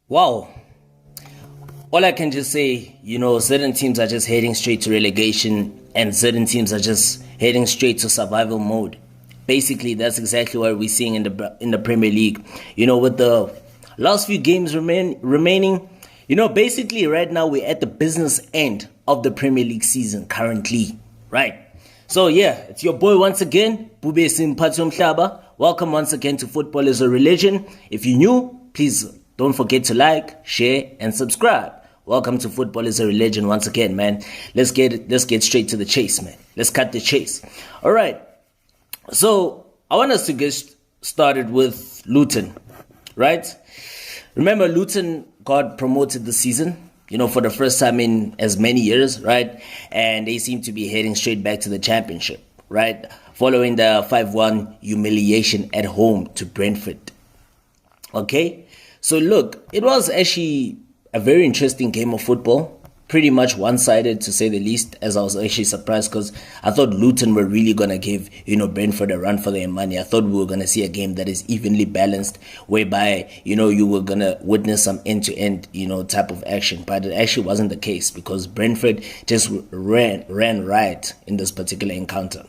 Wow. All I can just say, certain teams are just heading straight to relegation and certain teams are just heading straight to survival mode. Basically, that's exactly what we're seeing in the Premier League. With the last few games remaining, basically right now we're at the business end of the Premier League season currently, right? So yeah, it's your boy once again, Bube Simpati Mhlaba. Welcome once again to Football is a Religion. If you're new, please don't forget to like, share, and subscribe. Welcome to Football is a Religion once again, man. Let's get straight to the chase, man. Let's cut the chase. All right. So I want us to get started with Luton, right? Remember, Luton got promoted this season, for the first time in as many years, right? And they seem to be heading straight back to the championship, right? Following the 5-1 humiliation at home to Brentford. Okay? So look, it was actually a very interesting game of football. Pretty much one-sided, to say the least, as I was actually surprised because I thought Luton were really going to give, Brentford a run for their money. I thought we were going to see a game that is evenly balanced, whereby, you were going to witness some end-to-end, type of action. But it actually wasn't the case because Brentford just ran riot in this particular encounter.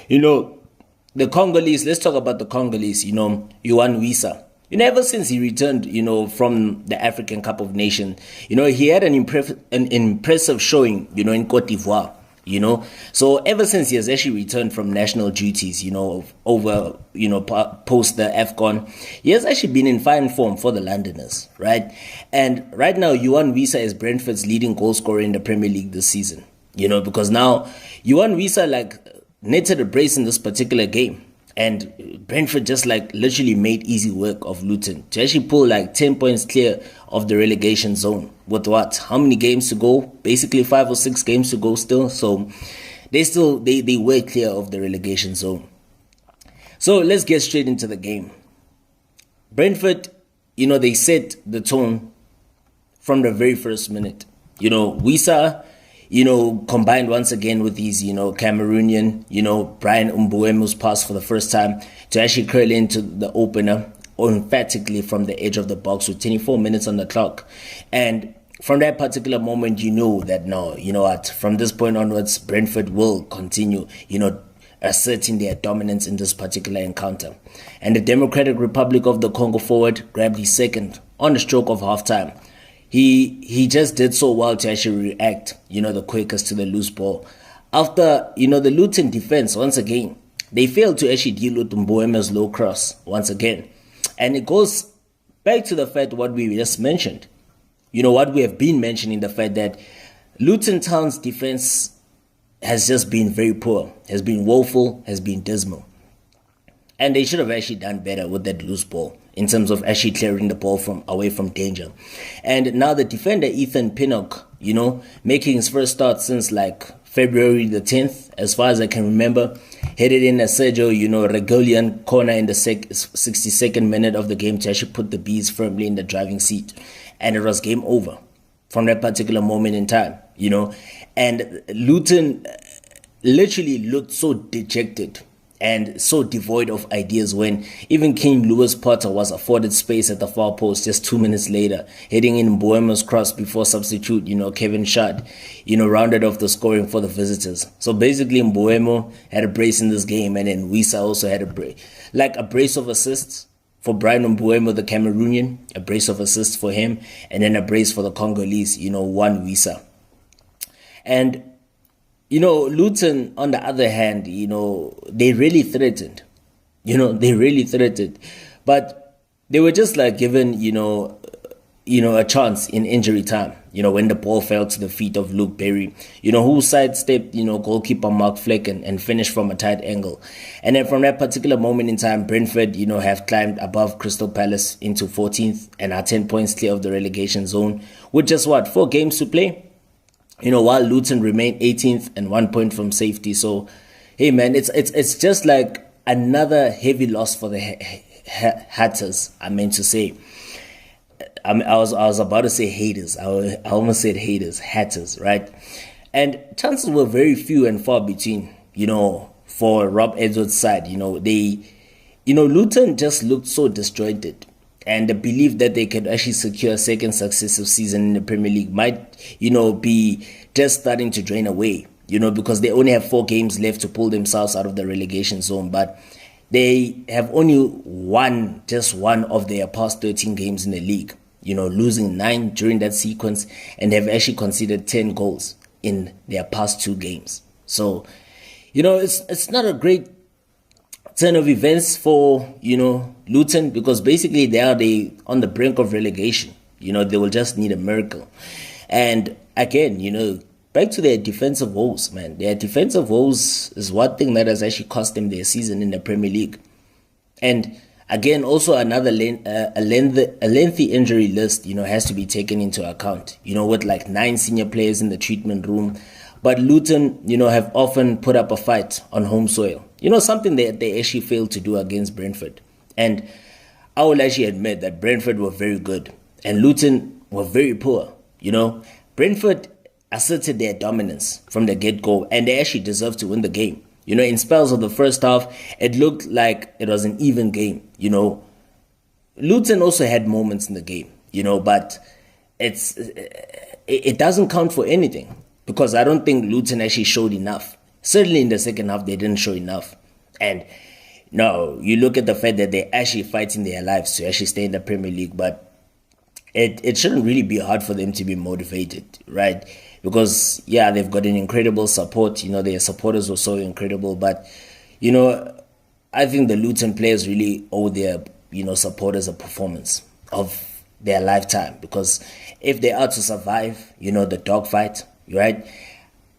The Congolese, let's talk about the Congolese, Yohan Wissa. Ever since he returned, from the African Cup of Nations, he had an impressive showing, in Cote d'Ivoire, So ever since he has actually returned from national duties, over, post the AFCON, he has actually been in fine form for the Londoners, right? And right now, Yohan Wissa is Brentford's leading goal scorer in the Premier League this season, because now Yohan Wissa, netted a brace in this particular game. And Brentford just literally made easy work of Luton to actually pull 10 points clear of the relegation zone with how many games to go? Basically 5 or 6 games to go still. So they were clear of the relegation zone. So let's get straight into the game. Brentford, they set the tone from the very first minute. Wissa, combined once again with these, Cameroonian, Brian Mbeumo's pass for the first time to actually curl into the opener emphatically from the edge of the box with 24 minutes on the clock. And from that particular moment, that no, from this point onwards, Brentford will continue, asserting their dominance in this particular encounter. And the Democratic Republic of the Congo forward grabbed his second on the stroke of halftime. He just did so well to actually react, the quickest to the loose ball. After, the Luton defense, once again, they failed to actually deal with Mbeumo's low cross once again. And it goes back to the fact what we just mentioned. What we have been mentioning, the fact that Luton Town's defense has just been very poor, has been woeful, has been dismal. And they should have actually done better with that loose ball in terms of actually clearing the ball away from danger. And now the defender, Ethan Pinnock, making his first start since February the 10th, as far as I can remember, headed in a Sergio, Reguilón corner in the 62nd minute of the game to actually put the Bees firmly in the driving seat. And it was game over from that particular moment in time, And Luton literally looked so dejected and so devoid of ideas when even King Lewis Potter was afforded space at the far post just 2 minutes later, heading in Mbeumo's cross before substitute, Kevin Schad, rounded off the scoring for the visitors. So basically Mbeumo had a brace in this game, and then Wissa also had a brace of assists for Brian Mbeumo, the Cameroonian, a brace of assists for him, and then a brace for the Congolese, Yohan Wissa. And Luton, on the other hand, they really threatened. They really threatened. But they were just given, a chance in injury time, when the ball fell to the feet of Luke Berry, who sidestepped, goalkeeper Mark Fleck and finished from a tight angle. And then from that particular moment in time, Brentford, have climbed above Crystal Palace into 14th and are 10 points clear of the relegation zone with just 4 games to play. While Luton remain 18th and 1 point from safety. So, hey man, it's just another heavy loss for the Hatters. I meant to say, I was about to say haters. I almost said haters, Hatters, right? And chances were very few and far between. For Rob Edwards' side, Luton just looked so disjointed. And the belief that they could actually secure a second successive season in the Premier League might, be just starting to drain away, because they only have 4 games left to pull themselves out of the relegation zone. But they have only won just one of their past 13 games in the league, losing 9 during that sequence, and have actually conceded 10 goals in their past 2 games. So, it's not a great turn of events for, Luton, because basically they are on the brink of relegation. They will just need a miracle. And again, back to their defensive woes, man. Their defensive woes is one thing that has actually cost them their season in the Premier League. And again, also another a lengthy injury list, has to be taken into account, with like 9 senior players in the treatment room. But Luton, have often put up a fight on home soil. Something that they actually failed to do against Brentford. And I will actually admit that Brentford were very good and Luton were very poor. Brentford asserted their dominance from the get-go, and they actually deserved to win the game. In spells of the first half, it looked like it was an even game. Luton also had moments in the game, but it doesn't count for anything, because I don't think Luton actually showed enough. Certainly in the second half, they didn't show enough. And no, you look at the fact that they're actually fighting their lives to actually stay in the Premier League, but it shouldn't really be hard for them to be motivated, right? Because, yeah, they've got an incredible support. Their supporters were so incredible. But, I think the Luton players really owe their, supporters a performance of their lifetime. Because if they are to survive, the dogfight, right,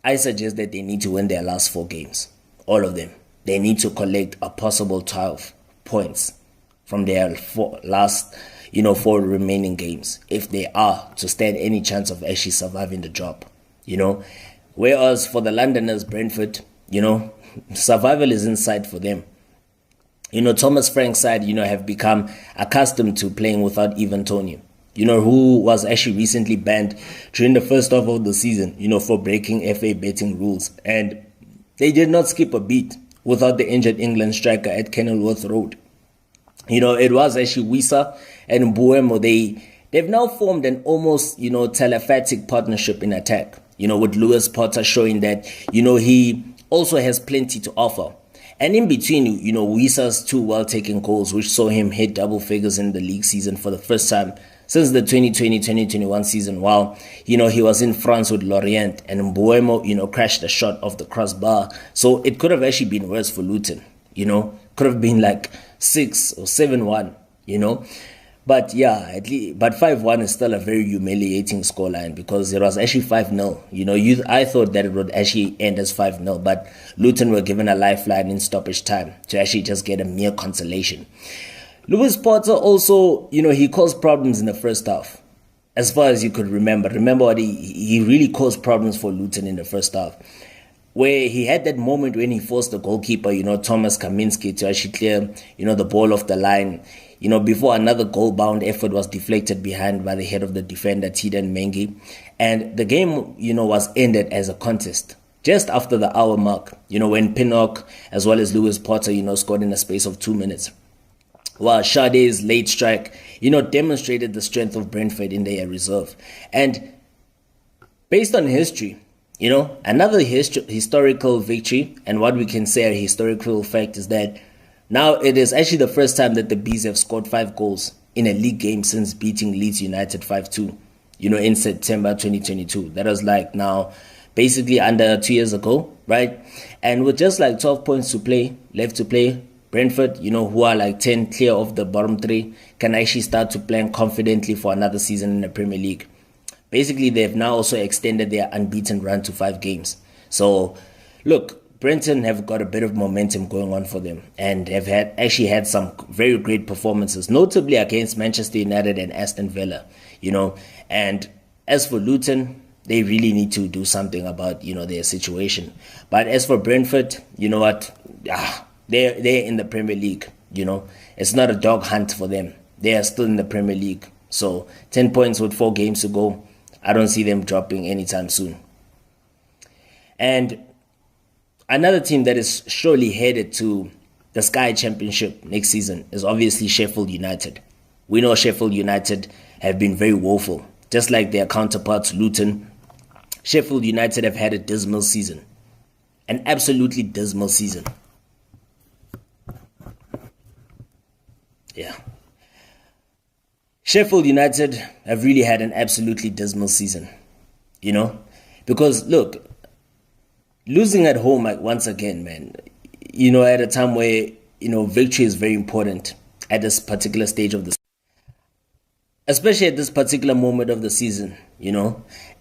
I suggest that they need to win their last 4 games. All of them. They need to collect a possible 12 points from their last 4 remaining games, if they are to stand any chance of actually surviving the job. Whereas for the Londoners, Brentford, survival is in sight for them. Thomas Frank's side, have become accustomed to playing without Ivan Toney, who was actually recently banned during the first half of the season, for breaking FA betting rules. And they did not skip a beat without the injured England striker at Kenilworth Road. It was actually Wisa and Mbuemo. They've now formed an almost, telepathic partnership in attack, with Lewis Potter showing that, he also has plenty to offer. And in between, Wisa's 2 well-taken goals, which saw him hit double figures in the league season for the first time since the 2020-2021 season, while, he was in France with Lorient, and Mbuemo, crashed a shot off the crossbar. So it could have actually been worse for Luton, could have been like 6 or 7-1, But yeah, but 5-1 is still a very humiliating scoreline, because it was actually 5-0. I thought that it would actually end as 5-0, but Luton were given a lifeline in stoppage time to actually just get a mere consolation. Lewis Potter also, he caused problems in the first half, as far as you could remember. Remember what he really caused problems for Luton in the first half, where he had that moment when he forced the goalkeeper, Thomas Kaminski, to actually clear, the ball off the line, before another goal-bound effort was deflected behind by the head of the defender, Tiden Mengi. And the game, was ended as a contest just after the hour mark, when Pinnock, as well as Lewis Potter, scored in the space of 2 minutes. While Sade's late strike, demonstrated the strength of Brentford in their reserve. And based on history, another historical victory, and what we can say a historical fact is that now it is actually the first time that the Bees have scored 5 goals in a league game since beating Leeds United 5-2, in September 2022. That was like now basically under 2 years ago, right? And with just like 12 points left to play, Brentford, who are like 10 clear of the bottom 3, can actually start to plan confidently for another season in the Premier League. Basically, they've now also extended their unbeaten run to 5 games. So, look, Brenton have got a bit of momentum going on for them, and have actually had some very great performances, notably against Manchester United and Aston Villa, And as for Luton, they really need to do something about, their situation. But as for Brentford, you know what? They're in the Premier League, It's not a dog hunt for them. They are still in the Premier League. So 10 points with 4 games to go. I don't see them dropping anytime soon. And another team that is surely headed to the Sky Championship next season is obviously Sheffield United, We know Sheffield United have been very woeful. Just like their counterparts Luton, Sheffield United have had a dismal season. An absolutely dismal season. Yeah. Sheffield United have really had an absolutely dismal season. You know? Because, look, losing at home, like, once again, man, at a time where, victory is very important at this particular stage of the especially at this particular moment of the season,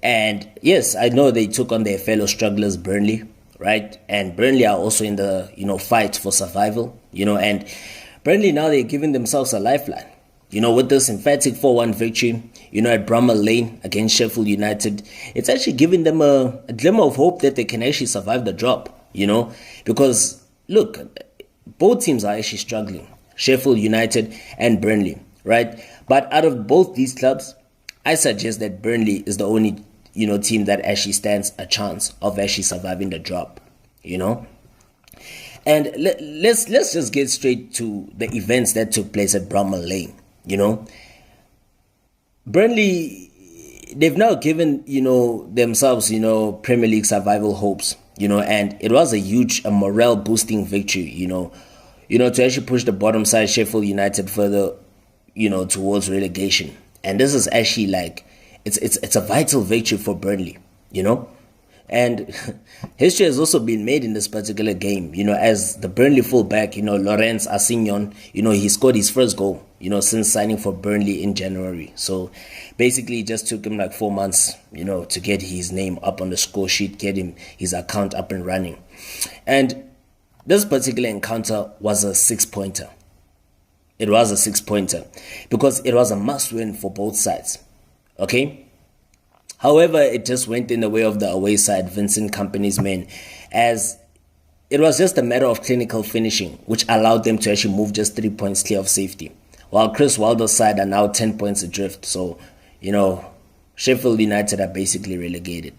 And yes, I know they took on their fellow strugglers, Burnley, right? And Burnley are also in the, fight for survival, and Burnley now they're giving themselves a lifeline. With this emphatic 4-1 victory, at Bramall Lane against Sheffield United, it's actually giving them a glimmer of hope that they can actually survive the drop, Because, look, both teams are actually struggling, Sheffield United and Burnley, right? But out of both these clubs, I suggest that Burnley is the only, team that actually stands a chance of actually surviving the drop, And let's just get straight to the events that took place at Bramall Lane, Burnley, they've now given, themselves, Premier League survival hopes, and it was a morale boosting victory, to actually push the bottom side Sheffield United further, towards relegation. And this is actually like, it's a vital victory for Burnley, And history has also been made in this particular game, as the Burnley fullback, Lawrence Assignon, he scored his first goal, since signing for Burnley in January. So basically it just took him like 4 months, to get his name up on the score sheet, get his account up and running. And this particular encounter was a 6-pointer. It was a 6-pointer because it was a must-win for both sides, okay? However, it just went in the way of the away side, Vincent Kompany's men, as it was just a matter of clinical finishing, which allowed them to actually move just 3 points clear of safety, while Chris Wilder's side are now 10 points adrift. So, Sheffield United are basically relegated,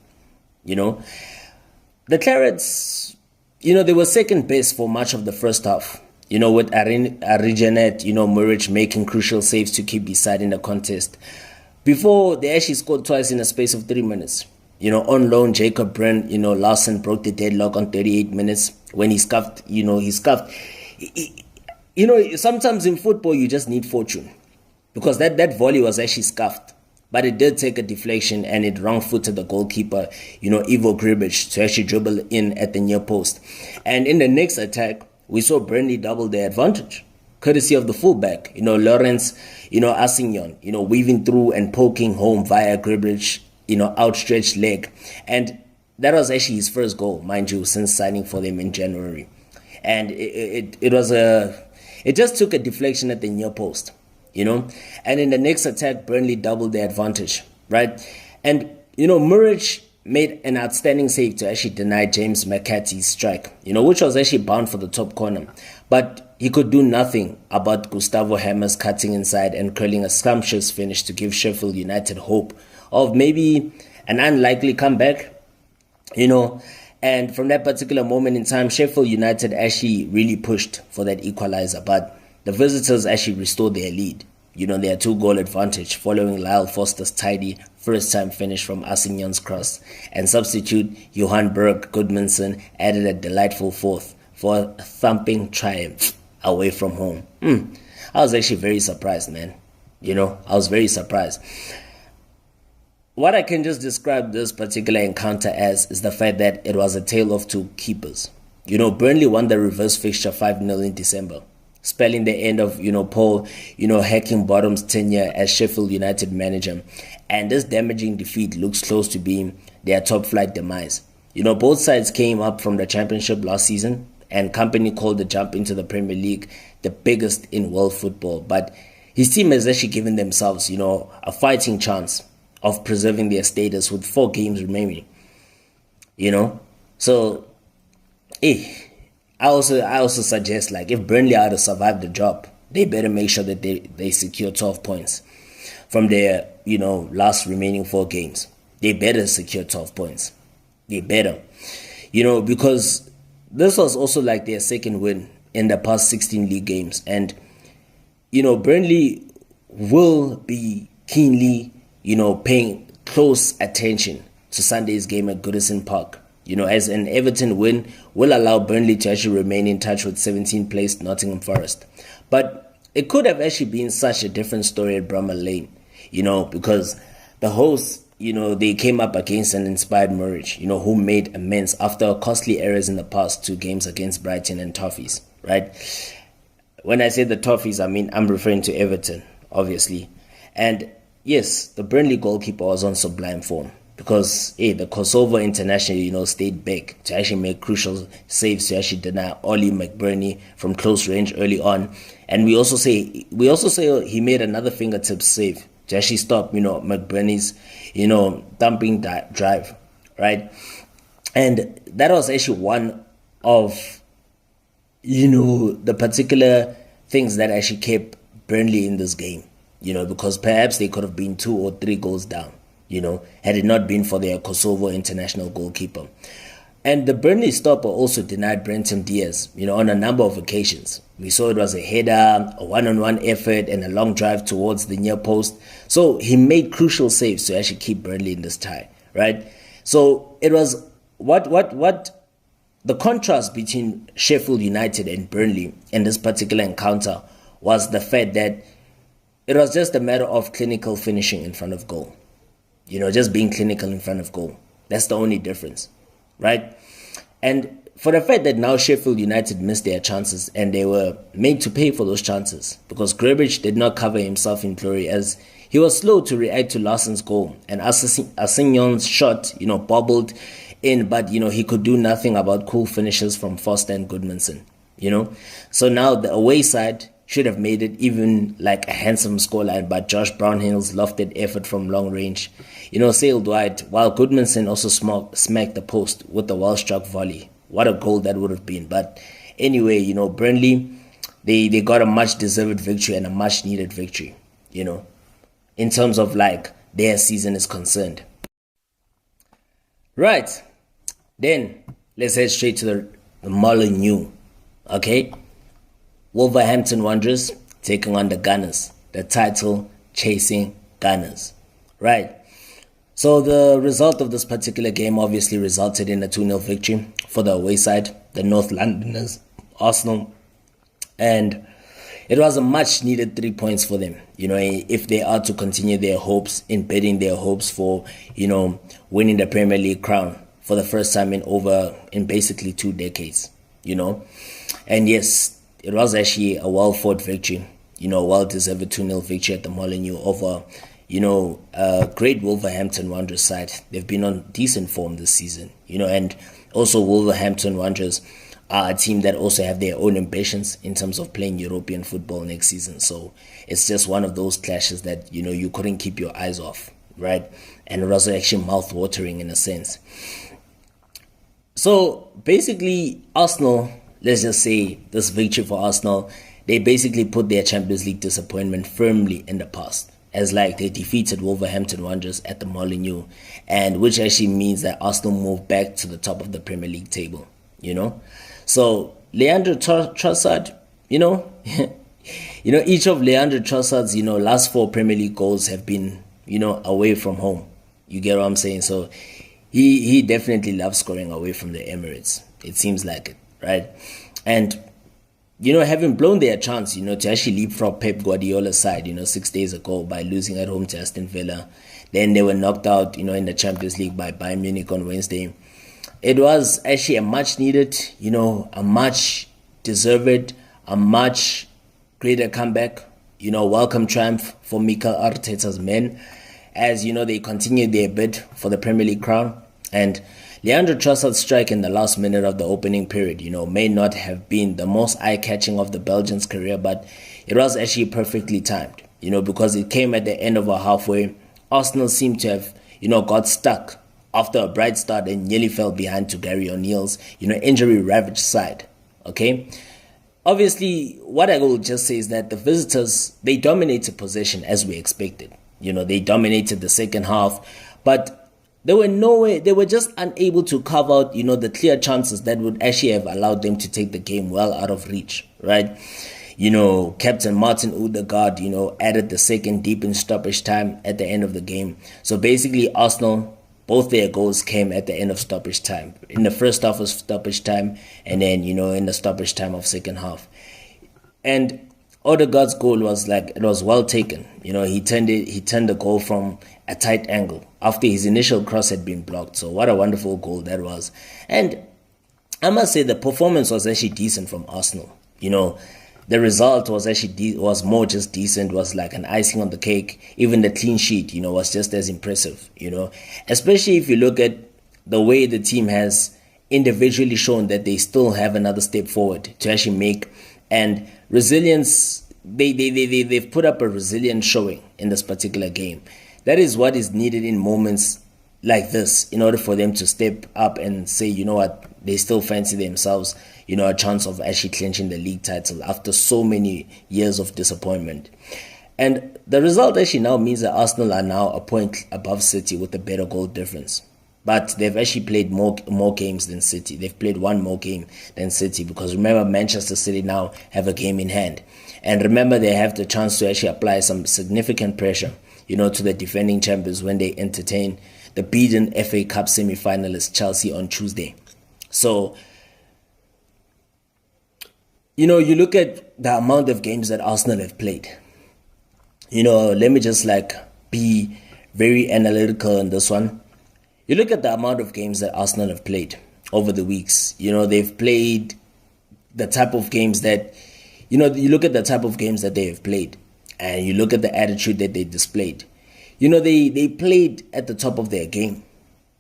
The Clarets, they were second best for much of the first half, with Arijanet, Muric making crucial saves to keep his side in the contest. Before they actually scored twice in a space of 3 minutes. On loan, Jacob Bren, Larson broke the deadlock on 38 minutes when he scuffed, sometimes in football you just need fortune. Because that volley was actually scuffed. But it did take a deflection and it wrong-footed the goalkeeper, Ivo Gribic, to actually dribble in at the near post. And in the next attack, we saw Burnley double their advantage, courtesy of the fullback, Lawrence, Assignon, weaving through and poking home via Gribic, outstretched leg. And that was actually his first goal, mind you, since signing for them in January. And it just took a deflection at the near post, And in the next attack, Burnley doubled their advantage, right? And, Muric made an outstanding save to actually deny James McCarthy's strike, which was actually bound for the top corner. But he could do nothing about Gustavo Hammers cutting inside and curling a scrumptious finish to give Sheffield United hope of maybe an unlikely comeback, And from that particular moment in time, Sheffield United actually really pushed for that equalizer. But the visitors actually restored their lead. Their 2-goal advantage following Lyle Foster's tidy first-time finish from Assignon's cross. And substitute Johan Berg Goodmanson added a delightful fourth for a thumping triumph away from home. I was actually very surprised, man. I was very surprised. What I can just describe this particular encounter as is the fact that it was a tale of two keepers. Burnley won the reverse fixture 5-0 in December, spelling the end of, Paul, Heckingbottom's tenure as Sheffield United manager. And this damaging defeat looks close to being their top-flight demise. Both sides came up from the Championship last season, and Kompany called the jump into the Premier League the biggest in world football. But his team has actually given themselves, a fighting chance of preserving their status with 4 games remaining. So, I also suggest, like, if Burnley are to survive the drop, they better make sure that they secure 12 points from their, last remaining 4 games. They better secure 12 points. They better. Because this was also like their second win in the past 16 league games. And, Burnley will be keenly, paying close attention to Sunday's game at Goodison Park. As an Everton win will allow Burnley to actually remain in touch with 17th placed Nottingham Forest. But it could have actually been such a different story at Bramall Lane, because the hosts, they came up against an inspired Norwich, who made amends after costly errors in the past 2 games against Brighton and Toffees, right? When I say the Toffees, I'm referring to Everton, obviously. And yes, the Burnley goalkeeper was on sublime form because the Kosovo international, stayed back to actually make crucial saves to actually deny Ollie McBurney from close range early on. And we also say he made another fingertip save to actually stop, McBurney's, dumping that drive, right? And that was actually one of, the particular things that actually kept Burnley in this game, because perhaps they could have been 2 or 3 goals down, had it not been for their Kosovo international goalkeeper. And the Burnley stopper also denied Brenton Diaz, on a number of occasions. We saw it was a header, a one-on-one effort, and a long drive towards the near post. So he made crucial saves to actually keep Burnley in this tie, right? So it was what the contrast between Sheffield United and Burnley in this particular encounter was the fact that it was just a matter of clinical finishing in front of goal. Just being clinical in front of goal. That's the only difference, right? And for the fact that now Sheffield United missed their chances and they were made to pay for those chances because Grealish did not cover himself in glory as he was slow to react to Larsson's goal and Assignon's shot, bobbled in, but, he could do nothing about cool finishes from Foster and Goodmanson, So now the away side should have made it even like a handsome scoreline, but Josh Brownhill's lofted effort from long range, sailed wide, while Goodmanson also smacked the post with a well-struck volley. What a goal that would have been. But anyway, Burnley, they got a much-deserved victory and a much-needed victory, in terms of like their season is concerned. Right. Then, let's head straight to the Molineux, okay? Wolverhampton Wanderers taking on the Gunners, the title-chasing Gunners, right? So the result of this particular game obviously resulted in a 2-0 victory for the away side, the North Londoners, Arsenal, and it was a much-needed 3 points for them, if they are to continue their hopes, in betting their hopes for, winning the Premier League crown for the first time in basically 2 decades, And yes, it was actually a well-fought victory, well-deserved 2-0 victory at the Molineux over, a great Wolverhampton Wanderers side. They've been on decent form this season, and also Wolverhampton Wanderers are a team that also have their own ambitions in terms of playing European football next season. So it's just one of those clashes that, you couldn't keep your eyes off, right? And it was actually mouth-watering in a sense. So basically, Arsenal, let's just say this victory for Arsenal, they basically put their Champions League disappointment firmly in the past, as like they defeated Wolverhampton Wanderers at the Molineux, and which actually means that Arsenal moved back to the top of the Premier League table, So Leandro Trossard, each of Leandro Trossard's, last 4 Premier League goals have been, away from home. You get what I'm saying? So he definitely loves scoring away from the Emirates. It seems like it, right? And, having blown their chance, to actually leapfrog Pep Guardiola's side, 6 days ago by losing at home to Aston Villa. Then they were knocked out, in the Champions League by Bayern Munich on Wednesday. It was actually a much needed, a much deserved, a much greater comeback, welcome triumph for Mikel Arteta's men as, they continued their bid for the Premier League crown. And Leandro Trossard's strike in the last minute of the opening period, may not have been the most eye-catching of the Belgian's career, but it was actually perfectly timed, because it came at the end of a halfway. Arsenal seemed to have, got stuck after a bright start and nearly fell behind to Gary O'Neill's, injury-ravaged side, okay? Obviously, what I will just say is that the visitors, they dominated possession as we expected. They dominated the second half, but they were just unable to carve out, the clear chances that would actually have allowed them to take the game well out of reach, right? Captain Martin Odegaard, added the second deep in stoppage time at the end of the game. So basically, Arsenal, both their goals came at the end of stoppage time. In the first half of stoppage time, and then, in the stoppage time of second half. And Odegaard's goal was it was well taken. He turned the goal from a tight angle after his initial cross had been blocked. So what a wonderful goal that was. And I must say the performance was actually decent from Arsenal. The result was actually was more just decent, was like an icing on the cake. Even the clean sheet, was just as impressive, especially if you look at the way the team has individually shown that they still have another step forward to actually make. And resilience, they've put up a resilient showing in this particular game. That is what is needed in moments like this in order for them to step up and say, you know what, they still fancy themselves, a chance of actually clinching the league title after so many years of disappointment. And the result actually now means that Arsenal are now a point above City with a better goal difference. But they've actually played more games than City. They've played one more game than City, because remember, Manchester City now have a game in hand. And remember, they have the chance to actually apply some significant pressure, to the defending champions when they entertain the beaten FA Cup semi-finalist Chelsea on Tuesday. So, you look at the amount of games that Arsenal have played. Let me just be very analytical on this one. You look at the amount of games that Arsenal have played over the weeks. They've played the type of games that, you look at the type of games that they have played, and you look at the attitude that they displayed. They played at the top of their game.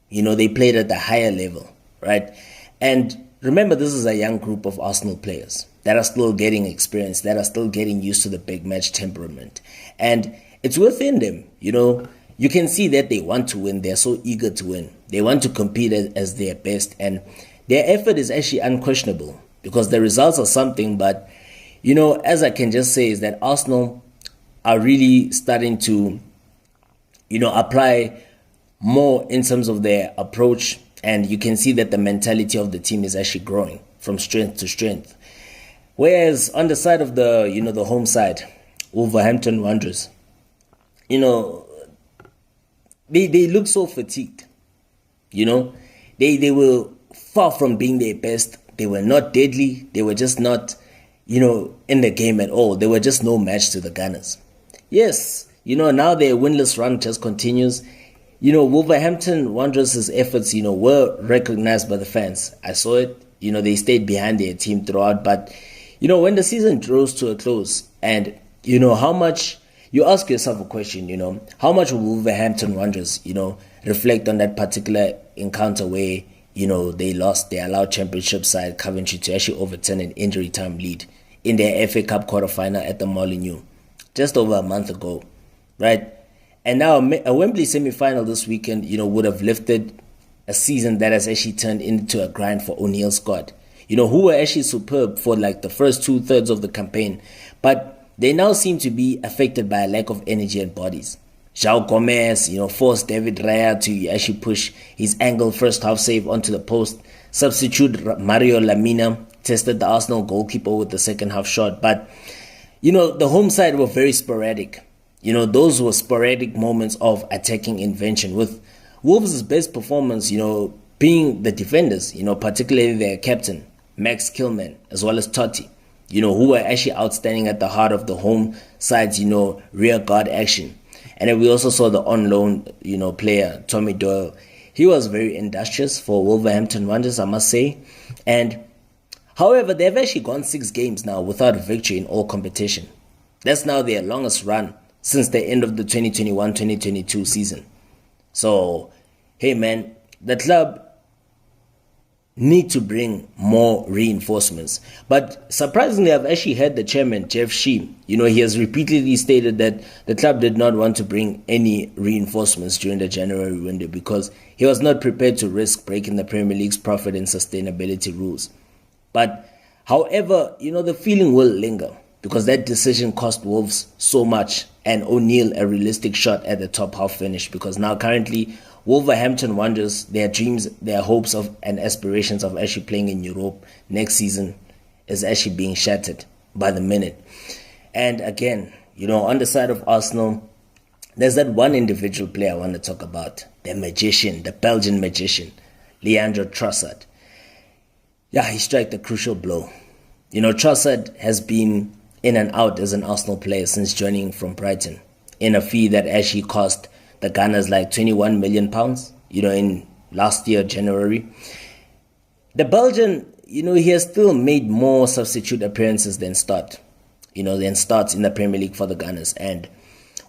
They played at the higher level, right? And remember, this is a young group of Arsenal players that are still getting experience, that are still getting used to the big match temperament. And it's within them, You can see that they want to win. They're so eager to win. They want to compete as their best. And their effort is actually unquestionable, because the results are something. But, as I can just say, is that Arsenal are really starting to, apply more in terms of their approach. And you can see that the mentality of the team is actually growing from strength to strength. Whereas on the side of the home side, Wolverhampton Wanderers, they look so fatigued. They were far from being their best. They were not deadly. They were just not, in the game at all. They were just no match to the Gunners. Yes, now their winless run just continues. Wolverhampton Wanderers' efforts, were recognized by the fans. I saw it. They stayed behind their team throughout. But, when the season draws to a close, and, how much, you ask yourself a question, how much will Wolverhampton Wanderers, reflect on that particular encounter where, they lost their allowed championship side Coventry to actually overturn an injury time lead in their FA Cup quarterfinal at the Molineux just over a month ago, right? And now a Wembley semi-final this weekend, would have lifted a season that has actually turned into a grind for O'Neill's squad, who were actually superb for the first 2/3 of the campaign. But they now seem to be affected by a lack of energy and bodies. João Gomez, forced David Raya to actually push his angle first half save onto the post. Substitute Mario Lamina tested the Arsenal goalkeeper with the second half shot. But, the home side were very sporadic. Those were sporadic moments of attacking invention, with Wolves' best performance, being the defenders, particularly their captain, Max Kilman, as well as Totti, who were actually outstanding at the heart of the home side's, rear guard action. And then we also saw the on-loan, player, Tommy Doyle. He was very industrious for Wolverhampton Wanderers, I must say. And, however, they've actually gone 6 games now without a victory in all competition. That's now their longest run since the end of the 2021-2022 season. So, hey man, the club need to bring more reinforcements. But surprisingly, I've actually heard the chairman, Jeff Shee, he has repeatedly stated that the club did not want to bring any reinforcements during the January window because he was not prepared to risk breaking the Premier League's profit and sustainability rules. But, however, the feeling will linger because that decision cost Wolves so much and O'Neill a realistic shot at the top half finish, because now currently Wolverhampton Wanderers, their dreams, their hopes of and aspirations of actually playing in Europe next season is actually being shattered. by the minute. And again, on the side of Arsenal, there's that one individual player I want to talk about, the magician, the Belgian magician, Leandro Trossard. Yeah, he struck the crucial blow. Trossard has been in and out as an Arsenal player since joining from Brighton in a fee that actually cost the Gunners like £21 million, in last year, January. The Belgian, he has still made more substitute appearances than starts in the Premier League for the Gunners. And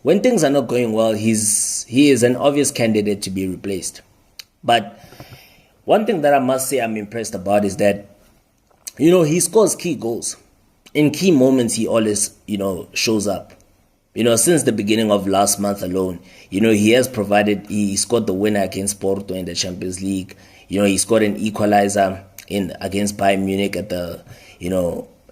when things are not going well, he is an obvious candidate to be replaced. But one thing that I must say I'm impressed about is that, he scores key goals. In key moments, he always, shows up. Since the beginning of last month alone, he scored the winner against Porto in the Champions League. He scored an equalizer against Bayern Munich at the,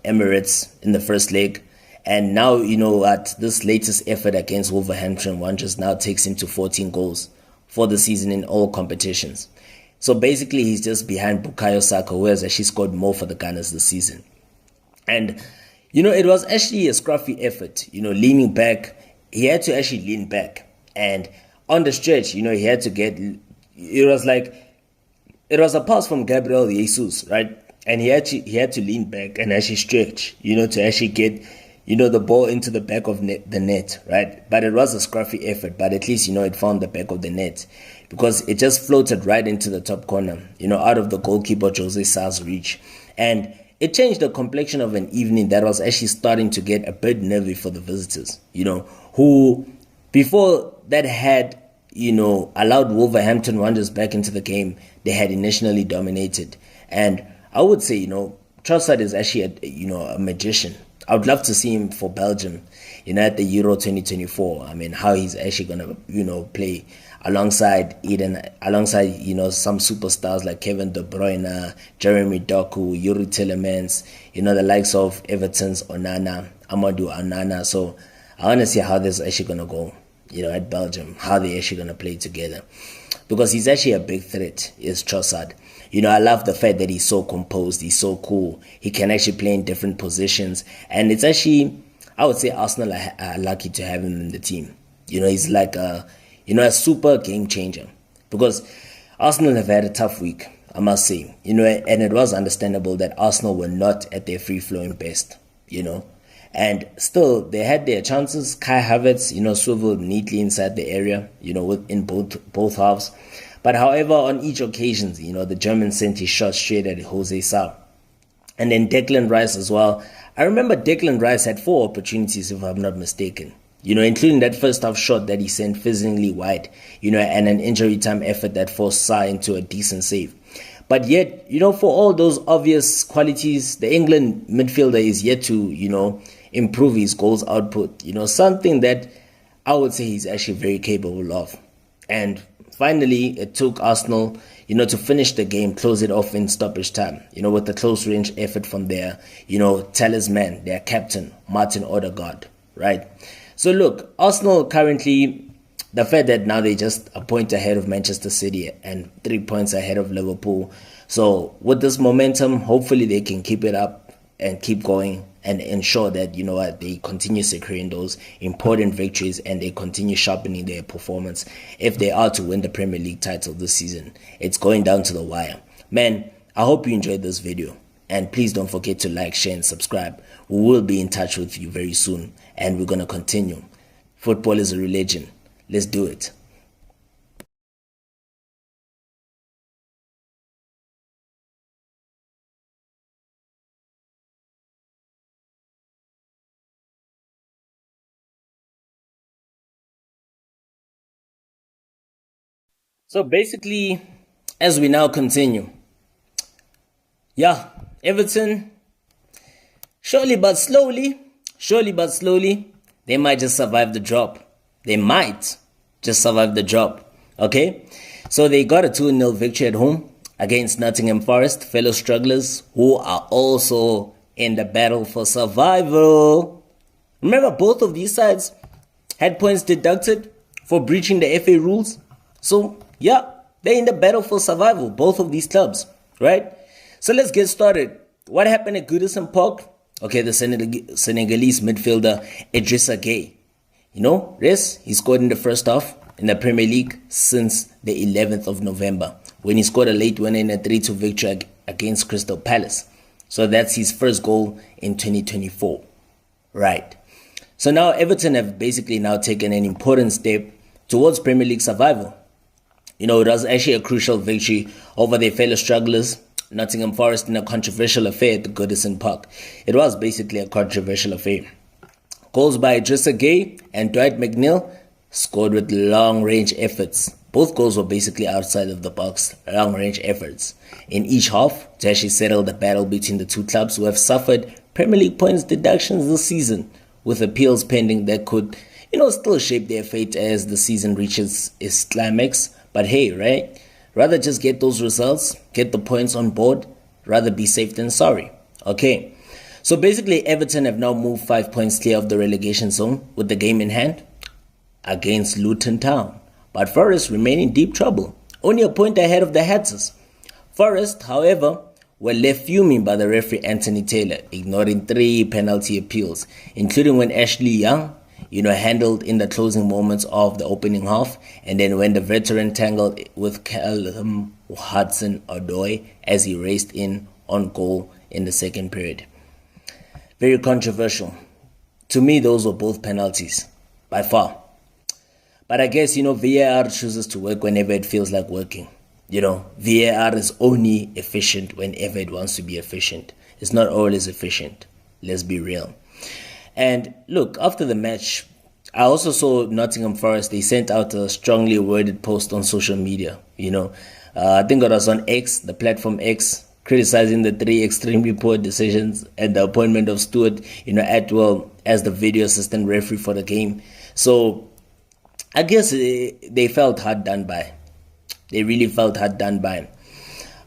Emirates in the first leg. And now, at this latest effort against Wolverhampton Wanderers now takes him to 14 goals for the season in all competitions. So basically, he's just behind Bukayo Saka, who has actually scored more for the Gunners this season. And, it was actually a scruffy effort, leaning back. He had to actually lean back. And on the stretch, he had to it was a pass from Gabriel Jesus, right? And he had to lean back and actually stretch, to actually get, the ball into the back of the net, right? But it was a scruffy effort, but at least, it found the back of the net because it just floated right into the top corner, out of the goalkeeper Jose Sa's reach. And it changed the complexion of an evening that was actually starting to get a bit nervy for the visitors, who before that had, allowed Wolverhampton Wanderers back into the game. They had initially dominated. And I would say, Trossard is actually a magician. I would love to see him for Belgium, at the Euro 2024. I mean, how he's actually going to, play alongside some superstars like Kevin De Bruyne, Jeremy Doku, Yuri Tillemans, the likes of Everton's Amadou Onana. So I want to see how this is actually going to go, at Belgium, how they're actually going to play together. Because he's actually a big threat, is Trossard. I love the fact that he's so composed, he's so cool. He can actually play in different positions. And it's actually, I would say Arsenal are lucky to have him in the team. He's like a super game changer. Because Arsenal have had a tough week, I must say. And it was understandable that Arsenal were not at their free-flowing best, And still, they had their chances. Kai Havertz, swiveled neatly inside the area, in both halves. But however, on each occasion, the German sent his shot straight at Jose Sa. And then Declan Rice as well. I remember Declan Rice had 4 opportunities, if I'm not mistaken. Including that first half shot that he sent fizzingly wide, and an injury time effort that forced Sa into a decent save. But yet, for all those obvious qualities, the England midfielder is yet to, improve his goals output. Something that I would say he's actually very capable of. And finally, it took Arsenal, to finish the game, close it off in stoppage time, with a close range effort from their, talisman, their captain, Martin Odegaard, right? So look, Arsenal currently, the fact that now they just a point ahead of Manchester City and 3 points ahead of Liverpool. So with this momentum, hopefully they can keep it up and keep going and ensure that, they continue securing those important victories and they continue sharpening their performance if they are to win the Premier League title this season. It's going down to the wire. Man, I hope you enjoyed this video. And please don't forget to like, share, and subscribe. We will be in touch with you very soon. And we're going to continue. Football is a religion. Let's do it. So basically, as we now continue, Everton, surely but slowly, they might just survive the drop. They might just survive the drop, okay? So they got a 2-0 victory at home against Nottingham Forest, fellow strugglers who are also in the battle for survival. Remember, both of these sides had points deducted for breaching the FA rules. So, they're in the battle for survival, both of these clubs, right? So let's get started. What happened at Goodison Park? Okay, the Senegalese midfielder Idrissa Gueye. You know, Res, he scored in the first half in the Premier League since the 11th of November when he scored a late winner in a 3-2 victory against Crystal Palace. So that's his first goal in 2024. Right. So now Everton have basically now taken an important step towards Premier League survival. You know, it was actually a crucial victory over their fellow strugglers, Nottingham Forest, in a controversial affair at the Goodison Park. It was basically a controversial affair. Goals by Idrissa Gueye and Dwight McNeil scored with long-range efforts. Both goals were basically outside of the box, long-range efforts in each half to actually settle the battle between the two clubs who have suffered Premier League points deductions this season, with appeals pending that could, still shape their fate as the season reaches its climax. But hey, right? Rather just get those results, get the points on board, rather be safe than sorry. Okay. So basically, Everton have now moved 5 points clear of the relegation zone with the game in hand against Luton Town. But Forest remain in deep trouble, only a point ahead of the Hatters. Forest, however, were left fuming by the referee Anthony Taylor, ignoring 3 penalty appeals, including when Ashley Young, handled in the closing moments of the opening half, and then when the veteran tangled with Callum Hudson-Odoi as he raced in on goal in the second period. Very controversial. To me, those were both penalties, by far. But I guess, VAR chooses to work whenever it feels like working. VAR is only efficient whenever it wants to be efficient. It's not always efficient. Let's be real. And look, after the match, I also saw Nottingham Forest. They sent out a strongly worded post on social media. I think it was on X, the platform X, criticizing the 3 extremely poor decisions and the appointment of Stuart, Atwell as the video assistant referee for the game. So I guess they felt hard done by. They really felt hard done by.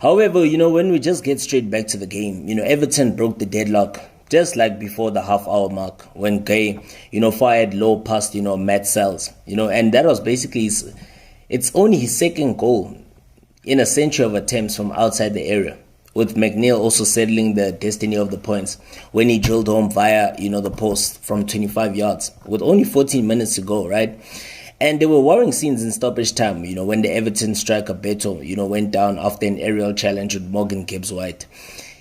However, when we just get straight back to the game, Everton broke the deadlock just like before the half-hour mark when Gueye, fired low past, Matt Sells, and that was basically it's only his second goal in a century of attempts from outside the area, with McNeil also settling the destiny of the points when he drilled home via, the post from 25 yards with only 14 minutes to go, right? And there were worrying scenes in stoppage time, when the Everton striker Beto, went down after an aerial challenge with Morgan Gibbs-White.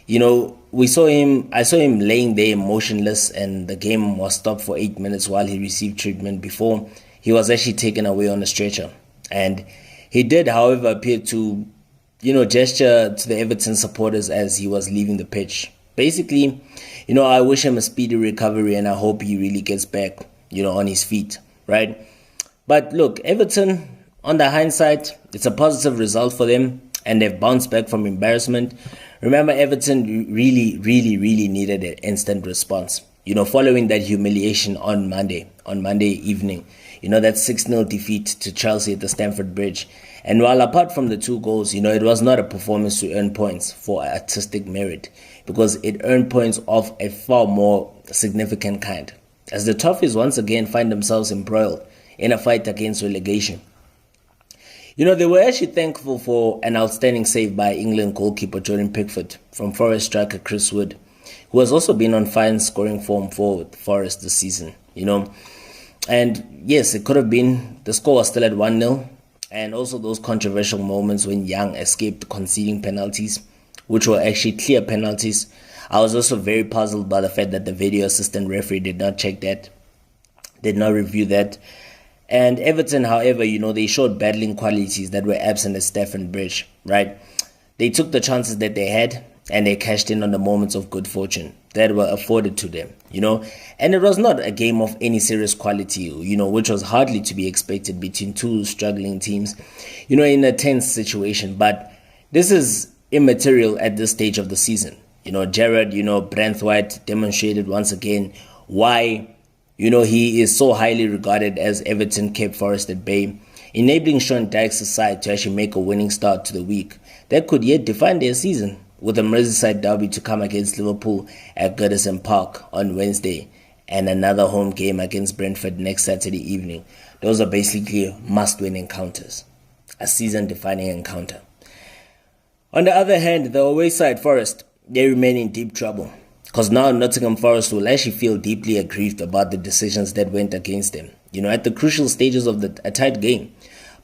I saw him laying there motionless, and the game was stopped for 8 minutes while he received treatment before he was actually taken away on a stretcher. And he did, however, appear to, gesture to the Everton supporters as he was leaving the pitch. Basically, I wish him a speedy recovery, and I hope he really gets back, on his feet, right? But look, Everton, on the hindsight, it's a positive result for them, and they've bounced back from embarrassment. Remember, Everton really, really, really needed an instant response, following that humiliation on Monday evening, that 6-0 defeat to Chelsea at the Stamford Bridge. And while apart from the 2 goals, it was not a performance to earn points for artistic merit, because it earned points of a far more significant kind, as the Toffees once again find themselves embroiled in a fight against relegation. They were actually thankful for an outstanding save by England goalkeeper Jordan Pickford from Forest striker Chris Wood, who has also been on fine scoring form for Forest this season, And yes, it could have been, the score was still at 1-0, and also those controversial moments when Young escaped conceding penalties, which were actually clear penalties. I was also very puzzled by the fact that the video assistant referee did not check that, did not review that. And Everton, however, they showed battling qualities that were absent at Stamford Bridge, right? They took the chances that they had, and they cashed in on the moments of good fortune that were afforded to them, And it was not a game of any serious quality, which was hardly to be expected between 2 struggling teams, in a tense situation. But this is immaterial at this stage of the season. Gerrard, Branthwaite demonstrated once again why he is so highly regarded as Everton kept Forest at bay, enabling Sean Dyche's side to actually make a winning start to the week that could yet define their season, with a Merseyside derby to come against Liverpool at Goodison Park on Wednesday and another home game against Brentford next Saturday evening. Those are basically must-win encounters, a season-defining encounter. On the other hand, the away side Forest, they remain in deep trouble. Because now Nottingham Forest will actually feel deeply aggrieved about the decisions that went against them, at the crucial stages of a tight game.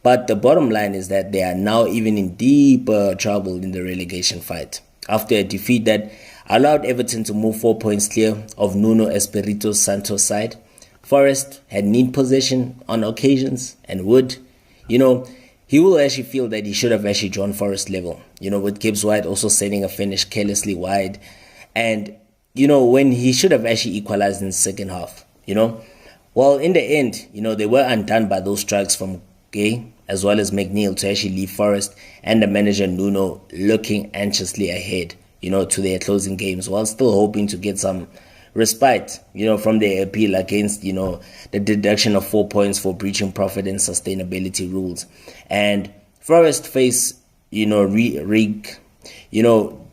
But the bottom line is that they are now even in deeper trouble in the relegation fight after a defeat that allowed Everton to move 4 points clear of Nuno Espirito Santo's side. Forest had need possession on occasions and he will actually feel that he should have actually drawn Forest level, with Gibbs White also sending a finish carelessly wide. And, when he should have actually equalized in the second half, Well, in the end, they were undone by those strikes from Gay as well as McNeil to actually leave Forest and the manager Nuno looking anxiously ahead, to their closing games while still hoping to get some respite, from their appeal against, the deduction of 4 points for breaching profit and sustainability rules. And Forest face,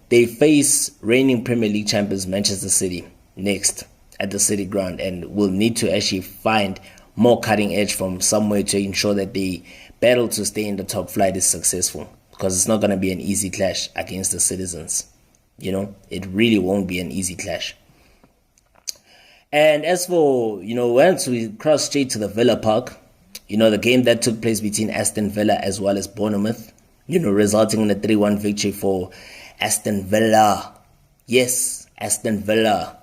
they face reigning Premier League champions Manchester City next at the City Ground and will need to actually find more cutting edge from somewhere to ensure that the battle to stay in the top flight is successful, because it's not going to be an easy clash against the Citizens. It really won't be an easy clash. And as for, once we cross straight to the Villa Park, the game that took place between Aston Villa as well as Bournemouth, resulting in a 3-1 victory for Aston Villa. Yes, Aston Villa.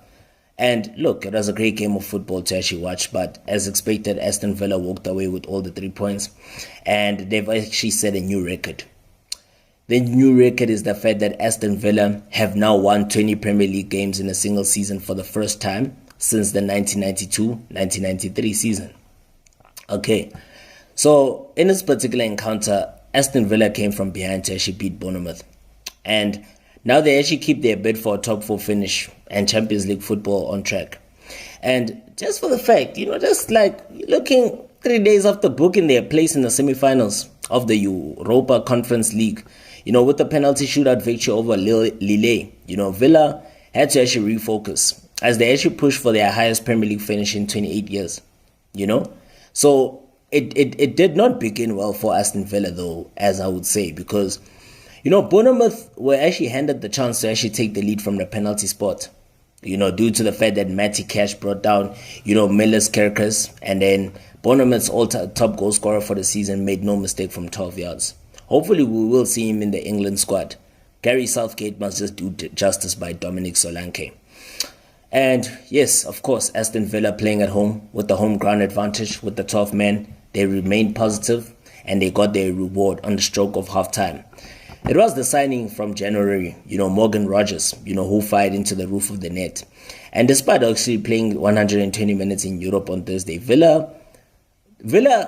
And look, it was a great game of football to actually watch, but as expected, Aston Villa walked away with all the 3 points, and they've actually set a new record. The new record is the fact that Aston Villa have now won 20 Premier League games in a single season for the first time since the 1992-1993 season. Okay, so in this particular encounter, Aston Villa came from behind to actually beat Bournemouth. And now they actually keep their bid for a top 4 finish and Champions League football on track. And just for the fact, just like looking 3 days after booking their place in the semi-finals of the Europa Conference League, with the penalty shootout victory over Lille, Villa had to actually refocus as they actually pushed for their highest Premier League finish in 28 years, So it did not begin well for Aston Villa though, as I would say, because Bournemouth were actually handed the chance to actually take the lead from the penalty spot, due to the fact that Matty Cash brought down, Miller's Kerkers, and then Bournemouth's top goal scorer for the season made no mistake from 12 yards. Hopefully we will see him in the England squad. Gary Southgate must just do justice by Dominic Solanke. And yes, of course, Aston Villa playing at home with the home ground advantage with the 12 men, they remained positive and they got their reward on the stroke of half-time. It was the signing from January, Morgan Rogers, who fired into the roof of the net. And despite actually playing 120 minutes in Europe on Thursday, Villa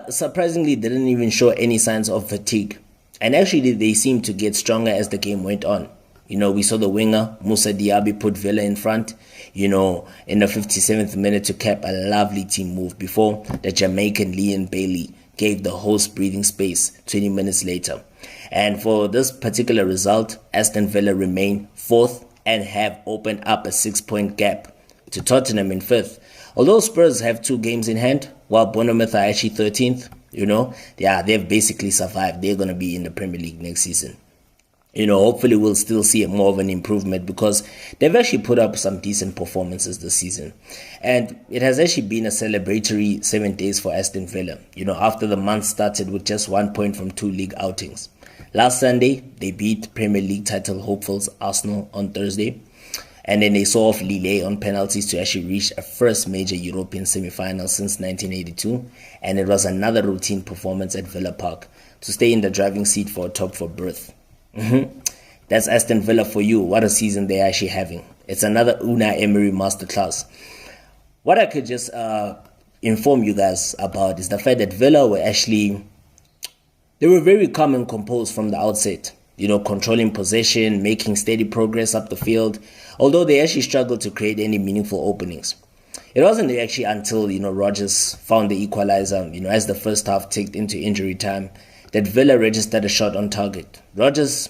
surprisingly didn't even show any signs of fatigue. And actually they seemed to get stronger as the game went on. We saw the winger, Moussa Diaby, put Villa in front, in the 57th minute to cap a lovely team move before the Jamaican Leon Bailey gave the host breathing space 20 minutes later. And for this particular result, Aston Villa remain 4th and have opened up a 6-point gap to Tottenham in 5th. Although Spurs have 2 games in hand, while Bournemouth are actually 13th, they've basically survived. They're going to be in the Premier League next season. Hopefully we'll still see more of an improvement because they've actually put up some decent performances this season. And it has actually been a celebratory 7 days for Aston Villa, after the month started with just 1 point from 2 league outings. Last Sunday, they beat Premier League title hopefuls Arsenal on Thursday. And then they saw off Lille on penalties to actually reach a first major European semi-final since 1982. And it was another routine performance at Villa Park to stay in the driving seat for a top 4 berth. That's Aston Villa for you. What a season they're actually having. It's another Unai Emery masterclass. What I could just inform you guys about is the fact that Villa they were very calm and composed from the outset. Controlling possession, making steady progress up the field, although they actually struggled to create any meaningful openings. It wasn't actually until, Rodgers found the equalizer, as the first half ticked into injury time, that Villa registered a shot on target. Rodgers,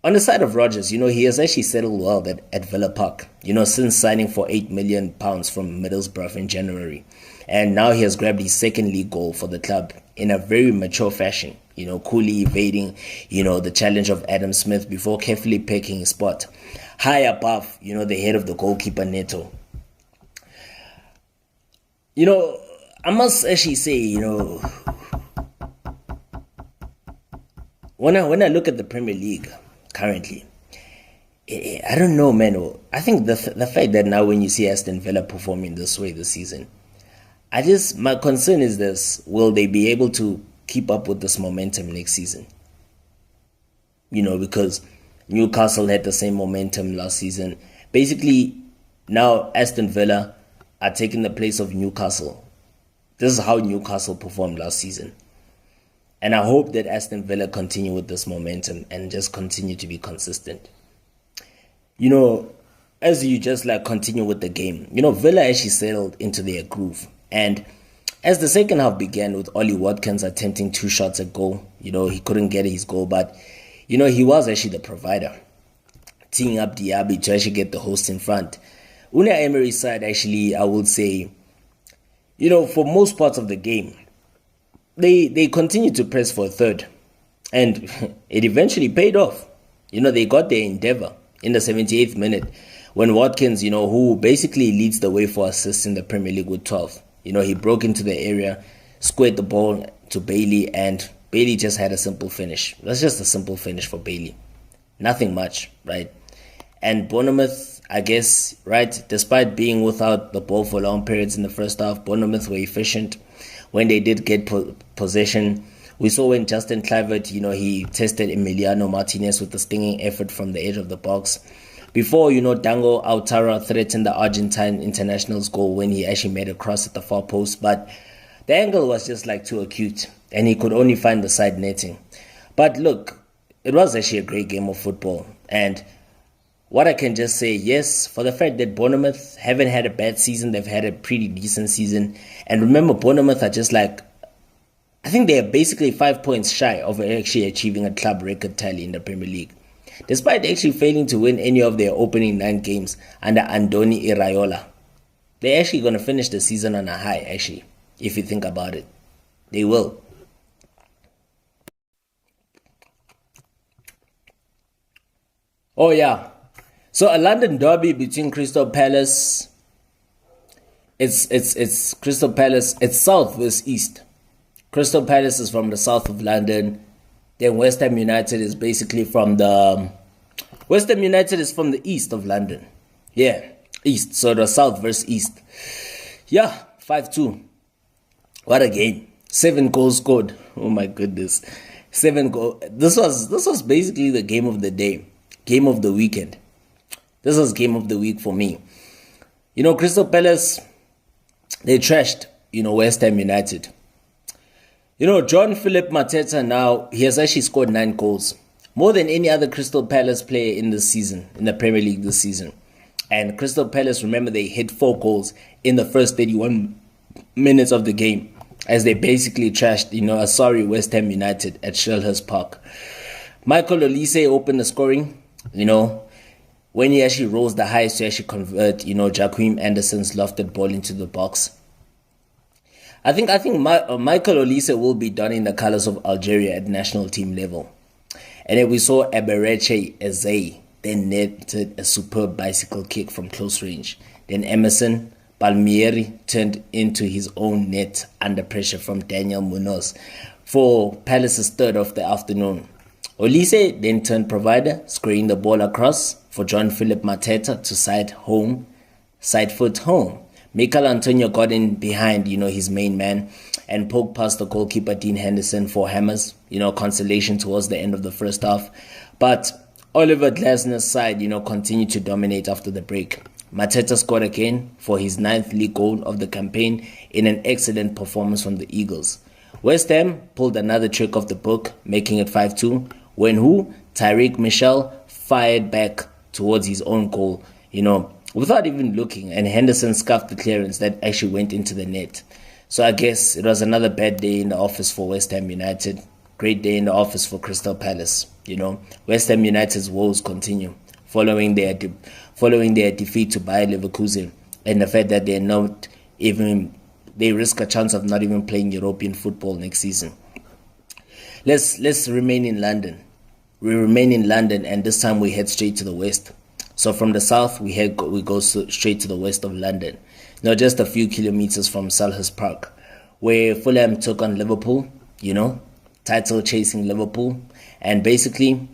on the side of Rodgers, he has actually settled well at Villa Park, since signing for £8 million from Middlesbrough in January. And now he has grabbed his second league goal for the club in a very mature fashion, coolly evading, the challenge of Adam Smith before carefully picking his spot high above, the head of the goalkeeper Neto. I must actually say, when I look at the Premier League currently, I don't know, man. I think the fact that now when you see Aston Villa performing this way this season, my concern is this: will they be able to keep up with this momentum next season? Because Newcastle had the same momentum last season. Basically, now Aston Villa are taking the place of Newcastle. This is how Newcastle performed last season. And I hope that Aston Villa continue with this momentum and just continue to be consistent. As you just continue with the game, Villa actually settled into their groove. And as the second half began with Ollie Watkins attempting 2 shots at goal, he couldn't get his goal, but, he was actually the provider, teeing up Diaby to actually get the host in front. Unai Emery's side, actually, I would say, for most parts of the game, they continued to press for a third. And it eventually paid off. They got their endeavor in the 78th minute when Watkins, who basically leads the way for assists in the Premier League with 12. He broke into the area, squared the ball to Bailey, and Bailey just had a simple finish. That's just a simple finish for Bailey. Nothing much, right? And Bournemouth, I guess, right, despite being without the ball for long periods in the first half, Bournemouth were efficient when they did get possession. We saw when Justin Kluivert, he tested Emiliano Martinez with a stinging effort from the edge of the box. Before, Dango Autara threatened the Argentine international's goal when he actually made a cross at the far post. But the angle was just too acute, and he could only find the side netting. But look, it was actually a great game of football. And what I can just say, yes, for the fact that Bournemouth haven't had a bad season, they've had a pretty decent season. And remember, Bournemouth are just I think they are basically 5 points shy of actually achieving a club record tally in the Premier League. Despite actually failing to win any of their opening 9 games under Andoni Iraola, they're actually going to finish the season on a high, actually, if you think about it. They will. Oh, yeah. So a London derby between Crystal Palace, it's Crystal Palace, it's south versus east. Crystal Palace is from the south of London. Then West Ham United is basically from the east of London. Yeah, east. So the south versus east. Yeah, 5-2. What a game. 7 goals scored. Oh my goodness. 7 goals. This was basically the game of the day. Game of the weekend. This was game of the week for me. Crystal Palace, they trashed, West Ham United. John Philip Mateta now, he has actually scored 9 goals. More than any other Crystal Palace player in this season, in the Premier League this season. And Crystal Palace, remember, they hit 4 goals in the first 31 minutes of the game, as they basically trashed, a sorry West Ham United at Selhurst Park. Michael Olise opened the scoring, when he actually rose the highest to actually convert, Joachim Anderson's lofted ball into the box. I think Michael Olise will be donning the colors of Algeria at national team level. And then we saw Eberechi Eze then netted a superb bicycle kick from close range. Then Emerson Palmieri turned into his own net under pressure from Daniel Munoz for Palace's third of the afternoon. Olise then turned provider, squaring the ball across for John Philip Mateta to side foot home. Mikel Antonio got in behind, his main man and poked past the goalkeeper Dean Henderson for hammers, consolation towards the end of the first half. But Oliver Glasner's side, continued to dominate after the break. Mateta scored again for his 9th league goal of the campaign in an excellent performance from the Eagles. West Ham pulled another trick off the book, making it 5-2, when Tyreek Mitchell fired back towards his own goal, without even looking, and Henderson scuffed the clearance that actually went into the net. So I guess it was another bad day in the office for West Ham United. Great day in the office for Crystal Palace. West Ham United's woes continue following their defeat to Bayer Leverkusen, and the fact that they risk a chance of not even playing European football next season. let's remain in London. We remain in London, and this time we head straight to the west. So from the south, we go straight to the west of London, not just a few kilometers from Selhurst Park, where Fulham took on Liverpool. Title chasing Liverpool, and basically,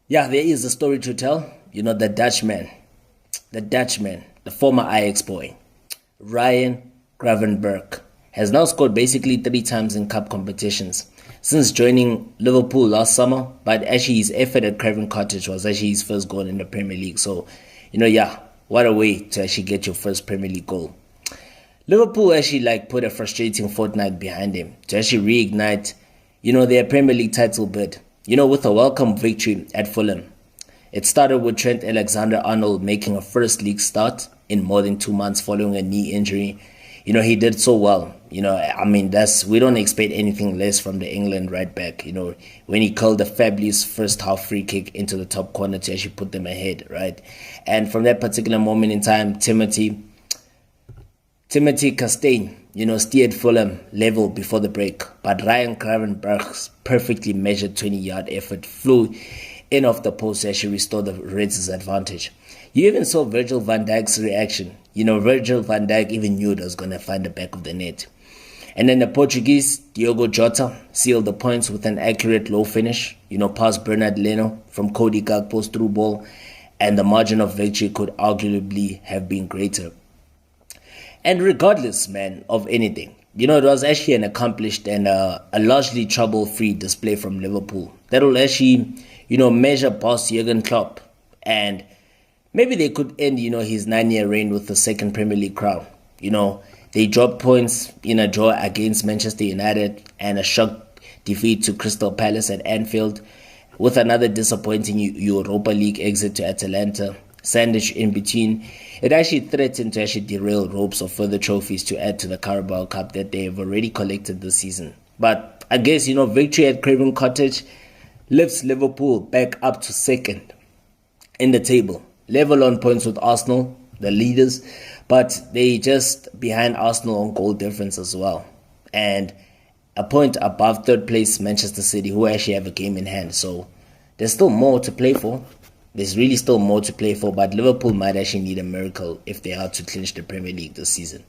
yeah, there is a story to tell. The Dutchman, the former Ajax boy, Ryan Gravenberch, has now scored basically 3 times in cup competitions since joining Liverpool last summer, but actually his effort at Craven Cottage was actually his first goal in the Premier League. So, what a way to actually get your first Premier League goal. Liverpool actually put a frustrating fortnight behind him to actually reignite, their Premier League title bid, with a welcome victory at Fulham. It started with Trent Alexander-Arnold making a first league start in more than 2 months following a knee injury. He did so well. We don't expect anything less from the England right back. When he curled a fabulous first half free kick into the top corner to actually put them ahead, right? And from that particular moment in time, Timothy Castaigne, steered Fulham level before the break. But Ryan Gravenberch's perfectly measured 20-yard effort flew in off the post to actually restore the Reds' advantage. You even saw Virgil van Dijk's reaction. Virgil van Dijk even knew it was going to find the back of the net. And then the Portuguese, Diogo Jota, sealed the points with an accurate low finish, past Bernard Leno from Cody Gakpo's through ball, and the margin of victory could arguably have been greater. And regardless, man, of anything, it was actually an accomplished and a largely trouble-free display from Liverpool that will actually, measure boss Jurgen Klopp, and maybe they could end, his 9-year reign with the second Premier League crown. They dropped points in a draw against Manchester United and a shock defeat to Crystal Palace at Anfield, with another disappointing Europa League exit to Atalanta sandwiched in between. It actually threatened to actually derail ropes of further trophies to add to the Carabao Cup that they have already collected this season. But I guess, victory at Craven Cottage lifts Liverpool back up to second in the table, level on points with Arsenal, the leaders, but they just behind Arsenal on goal difference as well. And a point above third place Manchester City, who actually have a game in hand. So there's still more to play for. There's really still more to play for, but Liverpool might actually need a miracle if they are to clinch the Premier League this season.